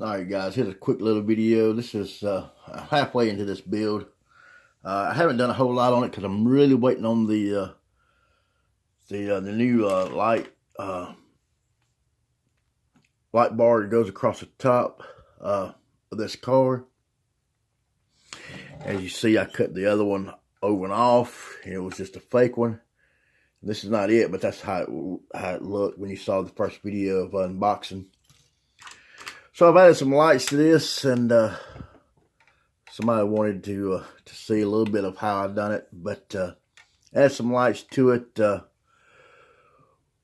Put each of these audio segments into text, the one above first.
Alright guys, here's a quick little video. This is halfway into this build. I haven't done a whole lot on it because I'm really waiting on the new light bar that goes across the top of this car. As you see, I cut the other one over and off. It was just a fake one. This is not it, but that's how it looked when you saw the first video of unboxing. So I've added some lights to this, and somebody wanted to see a little bit of how I've done it, but add some lights to it.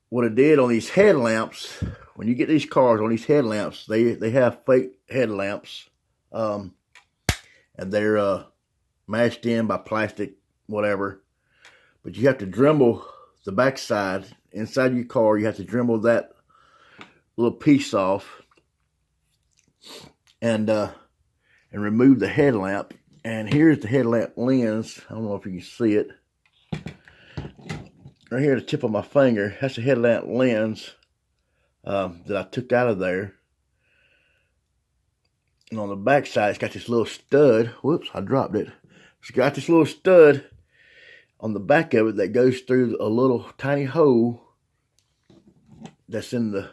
What I did on these headlamps, when you get these cars on these headlamps, they have fake headlamps, and they're mashed in by plastic, whatever. But you have to Dremel the backside inside your car. You have to Dremel that little piece off, and remove the headlamp. And here's the headlamp lens. I don't know if you can see it. Right here at the tip of my finger, that's the headlamp lens that I took out of there. And on the back side, it's got this little stud. Whoops, I dropped it. It's got this little stud on the back of it that goes through a little tiny hole that's in the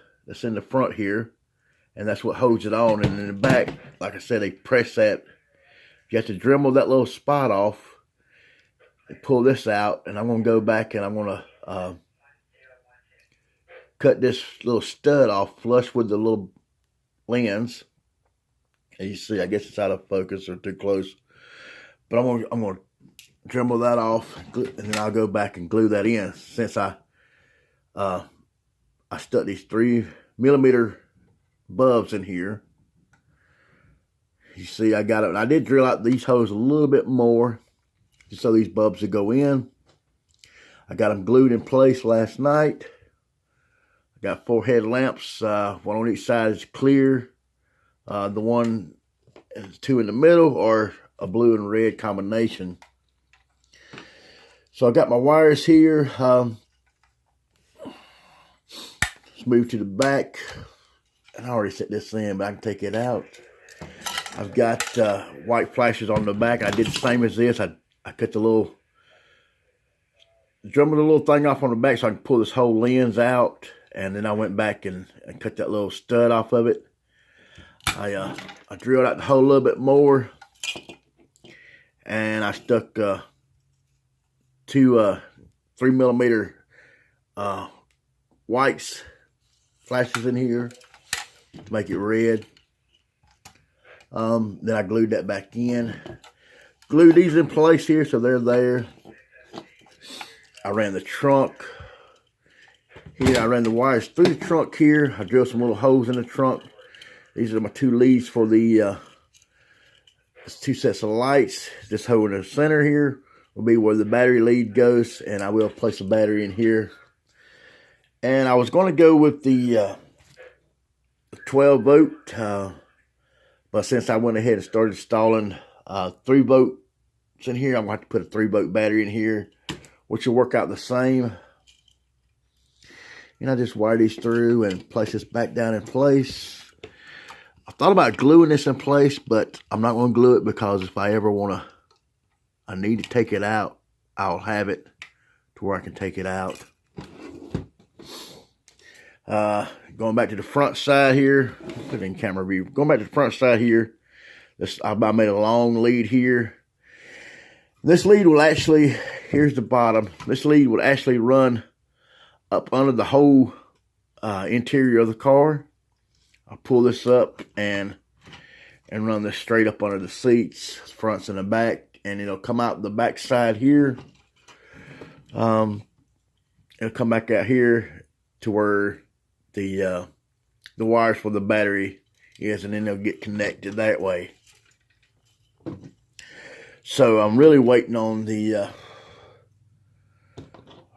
front here. And that's what holds it on. And in the back, like I said, they press that. You have to Dremel that little spot off and pull this out. And I'm going to go back and I'm going to cut this little stud off flush with the little lens. And you see, I guess it's out of focus or too close. But I'm going to Dremel that off, and then I'll go back and glue that in. Since I stuck these 3mm bulbs in here. You see, I got it. And I did drill out these holes a little bit more just so these bulbs would go in. I got them glued in place last night. I got 4 headlamps. One on each side is clear. The one and 2 in the middle are a blue and red combination. So I got my wires here. Let's move to the back. And I already set this in, but I can take it out. I've got white flashes on the back. I did the same as this. I cut the little, Dremel the little thing off on the back so I can pull this whole lens out. And then I went back and cut that little stud off of it. I drilled out the hole a little bit more. And I stuck 2 3mm whites flashes in here to make it red. Then I glued that back in. Glued these in place here so they're there. I ran the trunk here. I ran the wires through the trunk here. I drilled some little holes in the trunk. These are my 2 leads for the 2 sets of lights. This hole in the center here will be where the battery lead goes, and I will place a battery in here. And I was going to go with the 12 volt, but since I went ahead and started installing 3 volts in here, I'm going to have to put a 3 volt battery in here, which will work out the same. And I just wire these through and place this back down in place. I thought about gluing this in place, but I'm not going to glue it because if I ever I need to take it out, I'll have it to where I can take it out. Going back to the front side here, put it in camera view. Going back to the front side here, I made a long lead here. This lead will actually, here's the bottom. This lead will actually run up under the whole interior of the car. I'll pull this up and run this straight up under the seats, fronts and the back, and it'll come out the back side here. It'll come back out here to where the wires for the battery is, and then they'll get connected that way. So I'm really waiting on the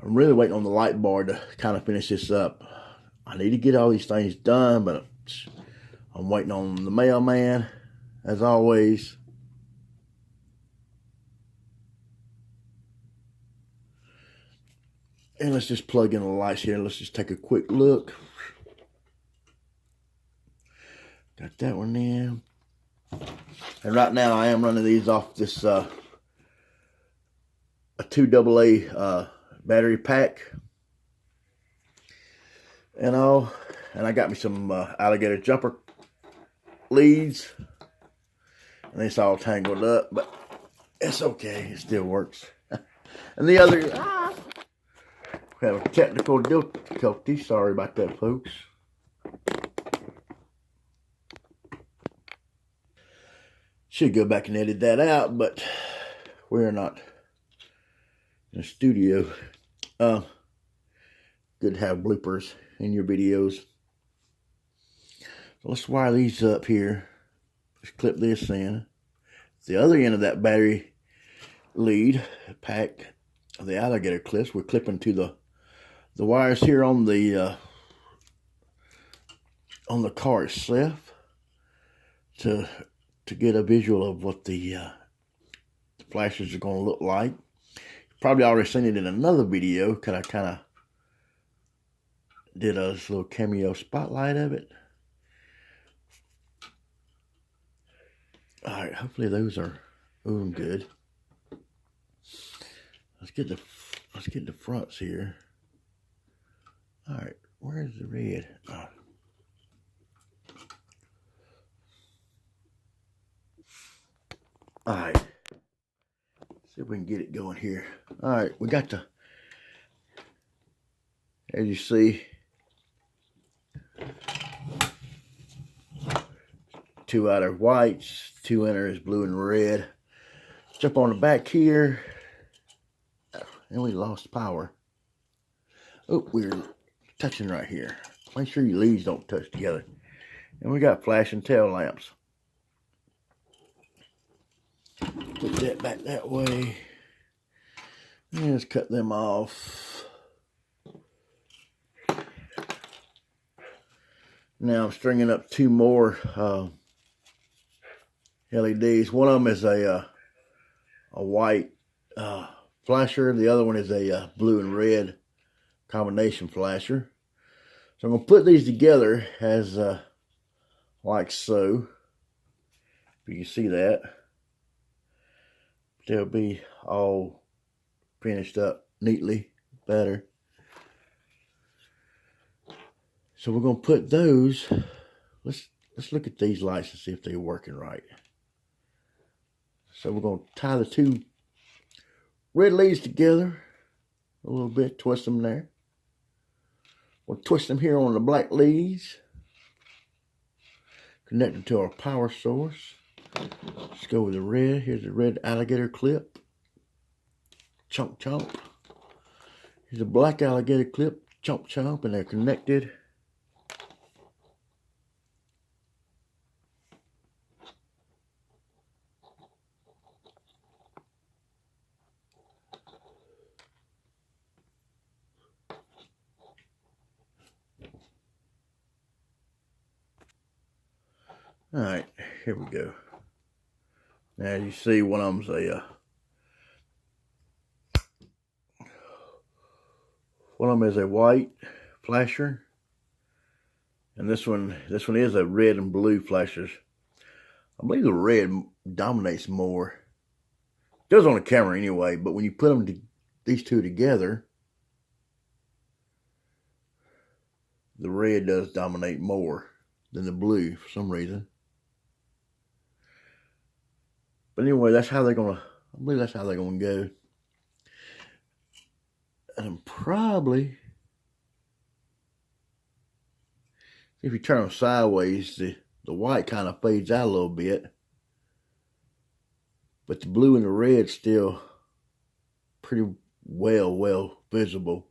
light bar to kind of finish this up. I need to get all these things done, but I'm waiting on the mailman as always. And let's just plug in the lights here. Let's just take a quick look. Got that one in. And right now I am running these off this a 2AA battery pack. And all. And I got me some alligator jumper leads. And it's all tangled up, but it's okay. It still works. And the other, we have a technical difficulty. Sorry about that, folks. Should go back and edit that out, but we're not in a studio. Good to have bloopers in your videos. So let's wire these up here. Let's clip this in. The other end of that battery lead pack of the alligator clips, we're clipping to the wires here on the car itself to get a visual of what the flashes are going to look like. You've probably already seen it in another video because I kind of did a little cameo spotlight of it. All right, hopefully those are moving good. Let's get the fronts here. All right, where's the red? Oh. All right, see if we can get it going here. All right, we got the, as you see, 2 outer whites, 2 inners blue and red. Jump on the back here, and we lost power. Oh, we're touching right here. Make sure your leads don't touch together. And we got flashing tail lamps. Put that back that way. And let's cut them off. Now I'm stringing up 2 more LEDs. One of them is a white flasher. The other one is a blue and red combination flasher. So I'm going to put these together as like so. If you can see that. They'll be all finished up neatly, better. So we're going to put those, let's look at these lights and see if they're working right. So we're going to tie the 2 red leads together a little bit, twist them there. We'll twist them here on the black leads. Connect them to our power source. Let's go with the red. Here's the red alligator clip. Chomp chomp. Here's a black alligator clip. Chomp chomp, and they're connected. All right, here we go. Now, as you see, one of them's a white flasher, and this one is a red and blue flashers. I believe the red dominates more. It does on the camera anyway, but when you put them these 2 together, the red does dominate more than the blue for some reason. But anyway, that's how they're gonna, I believe that's how they're gonna go. And probably, if you turn them sideways, the white kind of fades out a little bit. But the blue and the red still pretty well visible.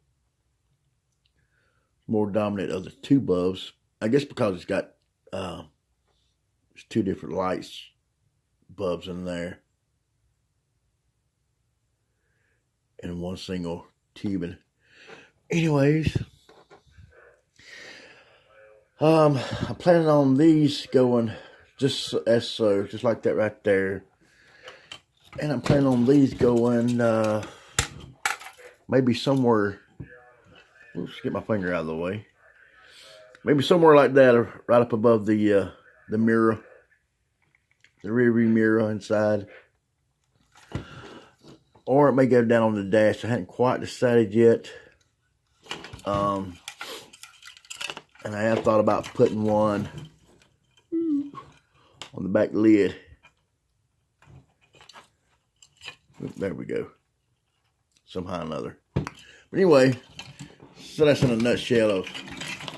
More dominant of the 2 bulbs. I guess because it's got it's 2 different lights bulbs in there. And 1 single tubing. Anyways, I'm planning on these going just as so, just like that right there. And I'm planning on these going maybe somewhere, oops, get my finger out of the way. Maybe somewhere like that, right up above the the mirror, the rear view mirror inside. Or it may go down on the dash. I hadn't quite decided yet. And I have thought about putting one on the back lid. There we go. Somehow or another. But anyway, so that's in a nutshell of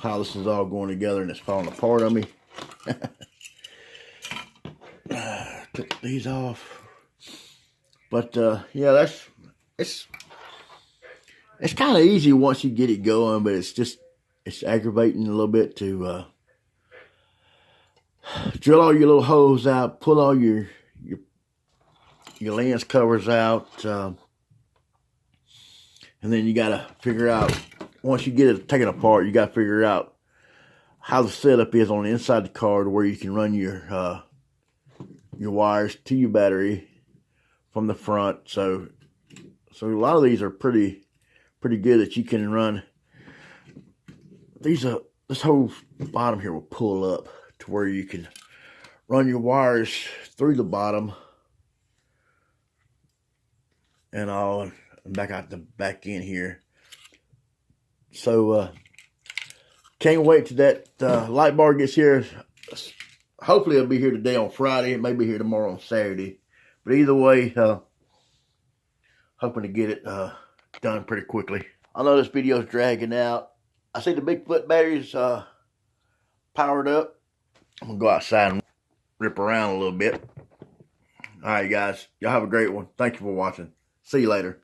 how this is all going together, and it's falling apart on me. Took these off. But yeah, it's kind of easy once you get it going, but it's aggravating a little bit to drill all your little holes out, pull all your lens covers out, and then you got to figure out, once you get it taken apart, you got to figure out how the setup is on the inside of the car to where you can run your wires to your battery from the front. So a lot of these are pretty good that you can run. This whole bottom here will pull up to where you can run your wires through the bottom and all, and back out the back end here. So can't wait till that light bar gets here. Hopefully it'll be here today on Friday. It may be here tomorrow on Saturday. But either way, hoping to get it done pretty quickly. I know this video is dragging out. I see the Bigfoot batteries powered up. I'm going to go outside and rip around a little bit. All right, guys. Y'all have a great one. Thank you for watching. See you later.